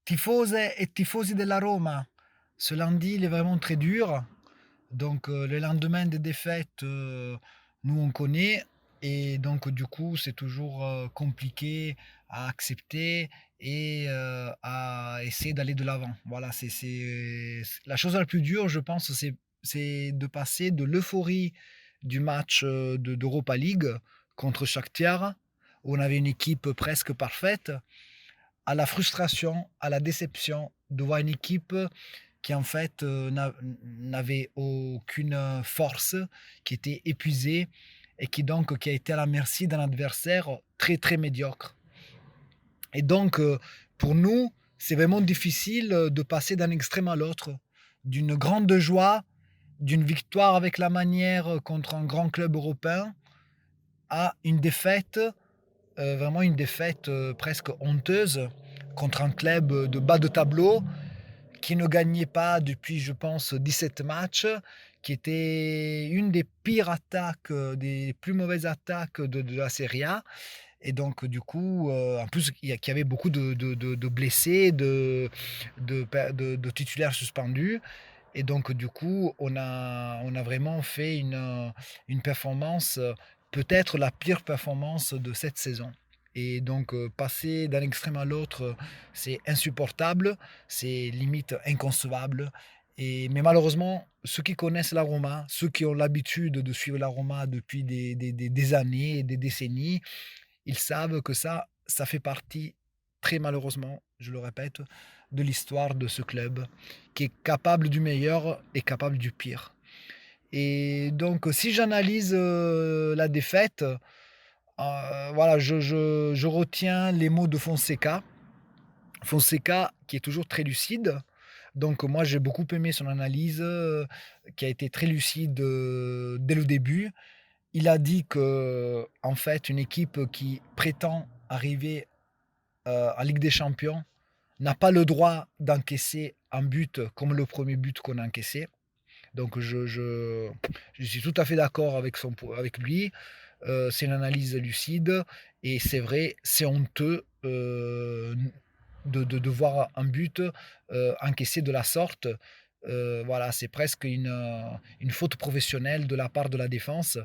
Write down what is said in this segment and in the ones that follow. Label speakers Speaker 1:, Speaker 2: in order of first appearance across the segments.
Speaker 1: Tifose et tifosi della Roma, ce lundi, il est vraiment très dur. Donc, le lendemain des défaites, nous, on connaît. Et donc, du coup, c'est toujours compliqué à accepter et à essayer d'aller de l'avant. Voilà, la chose la plus dure, je pense, c'est de passer de l'euphorie du match d'Europa League contre Shakhtar, où on avait une équipe presque parfaite, à la frustration, à la déception de voir une équipe qui en fait n'avait aucune force, qui était épuisée et qui a été à la merci d'un adversaire très très médiocre. Et donc pour nous, c'est vraiment difficile de passer d'un extrême à l'autre, d'une grande joie, d'une victoire avec la manière contre un grand club européen, à une défaite, vraiment une défaite presque honteuse contre un club de bas de tableau qui ne gagnait pas depuis, je pense, 17 matchs, qui était une des pires attaques, des plus mauvaises attaques de la Serie A. Et donc, du coup, en plus, qu'il y avait beaucoup de blessés, de titulaires suspendus. Et donc, du coup, on a vraiment fait une performance, peut-être la pire performance de cette saison. Et donc, passer d'un extrême à l'autre, c'est insupportable, c'est limite inconcevable. Mais malheureusement, ceux qui connaissent la Roma, ceux qui ont l'habitude de suivre la Roma depuis des années et des décennies, ils savent que ça fait partie, très malheureusement, je le répète, de l'histoire de ce club, qui est capable du meilleur et capable du pire. Et donc, si j'analyse la défaite, voilà, je retiens les mots de Fonseca. Fonseca qui est toujours très lucide. Donc, moi, j'ai beaucoup aimé son analyse, qui a été très lucide dès le début. Il a dit que, en fait, une équipe qui prétend arriver en Ligue des Champions n'a pas le droit d'encaisser un but comme le premier but qu'on a encaissé. Donc je suis tout à fait d'accord avec lui. C'est une analyse lucide et c'est vrai, c'est honteux de voir un but encaissé de la sorte. Voilà, c'est presque une faute professionnelle de la part de la défense.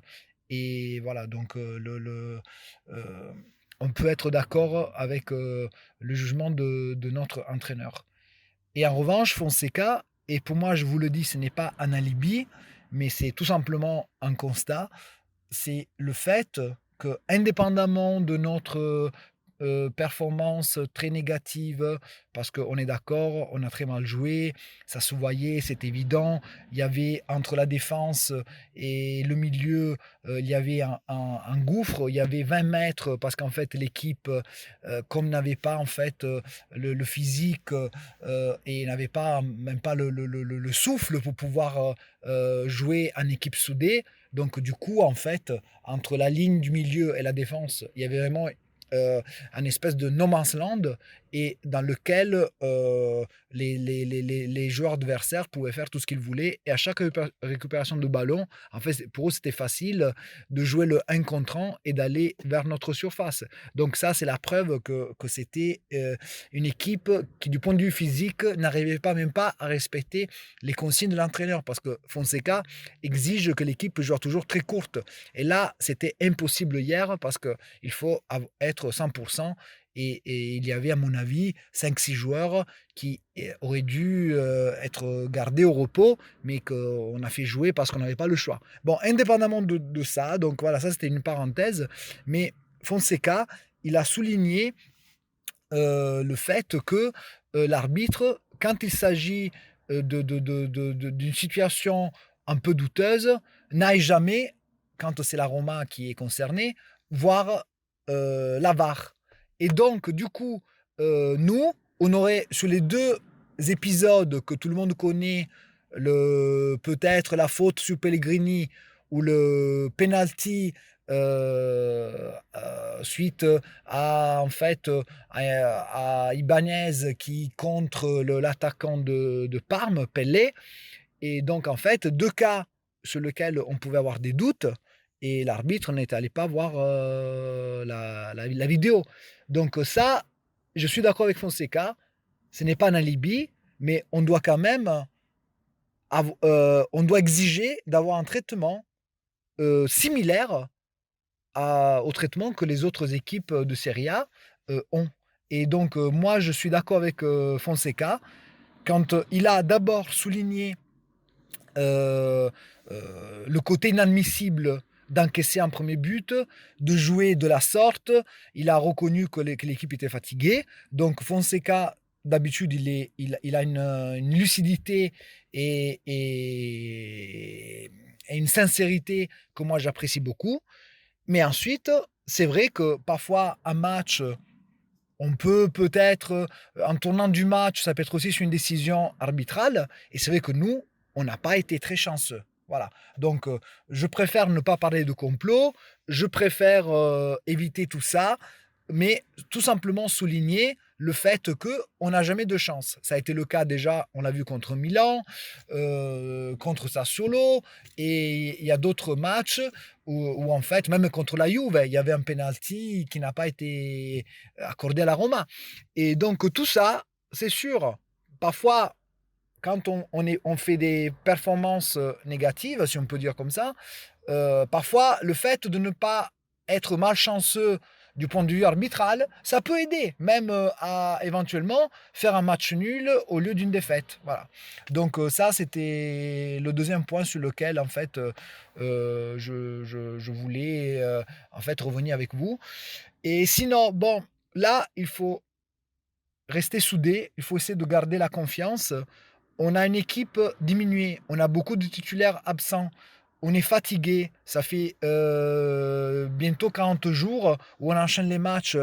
Speaker 1: Et voilà, donc euh, on peut être d'accord avec le jugement de notre entraîneur. Et en revanche, Fonseca, et pour moi, je vous le dis, ce n'est pas un alibi, mais c'est tout simplement un constat, c'est le fait que, indépendamment de notre performance très négative, parce qu'on est d'accord, on a très mal joué, ça se voyait, c'est évident. Il y avait entre la défense et le milieu, il y avait un gouffre, il y avait 20 mètres, parce qu'en fait, l'équipe, comme n'avait pas en fait le physique et n'avait pas, même pas le souffle pour pouvoir jouer en équipe soudée. Donc, du coup, en fait, entre la ligne du milieu et la défense, il y avait vraiment un espèce de no man's land et dans lequel les joueurs adversaires pouvaient faire tout ce qu'ils voulaient. Et à chaque récupération de ballon, en fait, pour eux, c'était facile de jouer le 1 contre 1 et d'aller vers notre surface. Donc ça, c'est la preuve que c'était une équipe qui, du point de vue physique, n'arrivait pas même pas à respecter les consignes de l'entraîneur parce que Fonseca exige que l'équipe joue toujours très courte. Et là, c'était impossible hier parce qu'il faut être 100%. Et il y avait, à mon avis, 5-6 joueurs qui auraient dû être gardés au repos, mais qu'on a fait jouer parce qu'on n'avait pas le choix. Bon, indépendamment de ça, donc voilà, ça c'était une parenthèse, mais Fonseca, il a souligné le fait que l'arbitre, quand il s'agit d'une situation un peu douteuse, n'aille jamais, quand c'est la Roma qui est concernée, voir la VAR. Et donc, du coup, nous, on aurait, sur les deux épisodes que tout le monde connaît, peut-être la faute sur Pellegrini ou le penalty suite à, en fait, à Ibanez qui contre l'attaquant de Parme, Pelé. Et donc, en fait, deux cas sur lesquels on pouvait avoir des doutes et l'arbitre n'était allé pas voir la vidéo. Donc ça, je suis d'accord avec Fonseca. Ce n'est pas un alibi, mais on doit quand même, on doit exiger d'avoir un traitement similaire au traitement que les autres équipes de Serie A ont. Et donc, moi, je suis d'accord avec Fonseca quand il a d'abord souligné euh, le côté inadmissible d'encaisser un premier but, de jouer de la sorte. Il a reconnu que l'équipe était fatiguée. Donc Fonseca, d'habitude, il a une lucidité et une sincérité que moi j'apprécie beaucoup. Mais ensuite, c'est vrai que parfois un match, on peut peut-être, en tournant du match, ça peut être aussi sur une décision arbitrale. Et c'est vrai que nous, on n'a pas été très chanceux. Voilà. Donc, je préfère ne pas parler de complot. Je préfère éviter tout ça, mais tout simplement souligner le fait que on n'a jamais de chance. Ça a été le cas déjà, on l'a vu contre Milan, contre Sassuolo, et il y a d'autres matchs où en fait, même contre la Juve, il y avait un penalty qui n'a pas été accordé à la Roma. Et donc tout ça, c'est sûr, parfois quand on fait des performances négatives, si on peut dire comme ça, parfois le fait de ne pas être malchanceux du point de vue arbitral, ça peut aider même à éventuellement faire un match nul au lieu d'une défaite. Voilà. Donc ça, c'était le deuxième point sur lequel en fait je voulais en fait revenir avec vous. Et sinon, bon, là, il faut rester soudé, il faut essayer de garder la confiance. On a une équipe diminuée, on a beaucoup de titulaires absents, on est fatigué, ça fait bientôt 40 jours où on enchaîne les matchs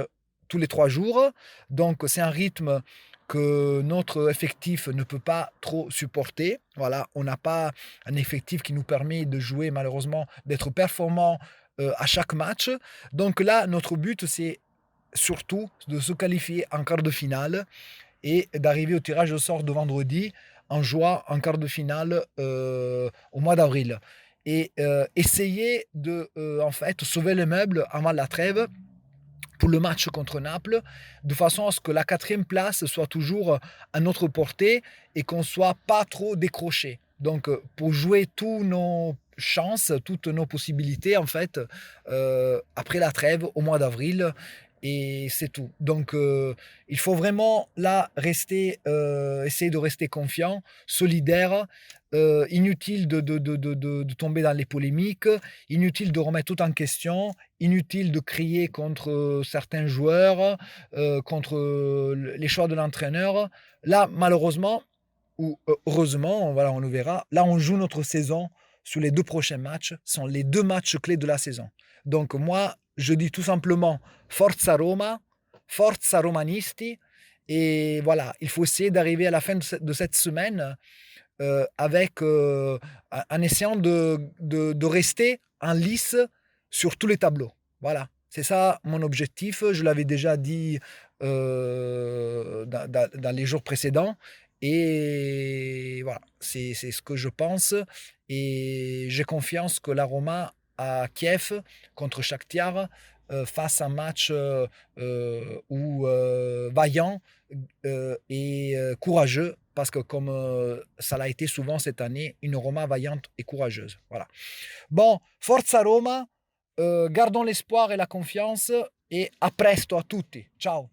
Speaker 1: tous les 3 jours. Donc c'est un rythme que notre effectif ne peut pas trop supporter. Voilà, on n'a pas un effectif qui nous permet de jouer malheureusement, d'être performant à chaque match. Donc là, notre but, c'est surtout de se qualifier en quart de finale et d'arriver au tirage au sort de vendredi en jouant en quart de finale au mois d'avril. Et essayer de en fait sauver le meuble avant la trêve pour le match contre Naples, de façon à ce que la quatrième place soit toujours à notre portée et qu'on ne soit pas trop décroché. Donc, pour jouer tous nos chances, toutes nos possibilités, en fait, après la trêve, au mois d'avril, et c'est tout. Donc, il faut vraiment là rester, essayer de rester confiant, solidaire. Inutile de tomber dans les polémiques, inutile de remettre tout en question, inutile de crier contre certains joueurs, contre les choix de l'entraîneur. Là, malheureusement, ou heureusement, voilà, on le verra, là, on joue notre saison sur les 2 prochains matchs, ce sont les 2 matchs clés de la saison. Donc moi, je dis tout simplement Forza Roma, Forza Romanisti, et voilà, il faut essayer d'arriver à la fin de cette semaine avec, en essayant de rester en lice sur tous les tableaux. Voilà, c'est ça mon objectif. Je l'avais déjà dit dans les jours précédents. Et voilà, c'est ce que je pense. Et j'ai confiance que la Roma à Kiev contre Shakhtar fasse un match vaillant et courageux, parce que comme ça l'a été souvent cette année, une Roma vaillante et courageuse. Voilà. Bon, Forza Roma, gardons l'espoir et la confiance, et a presto a tutti. Ciao.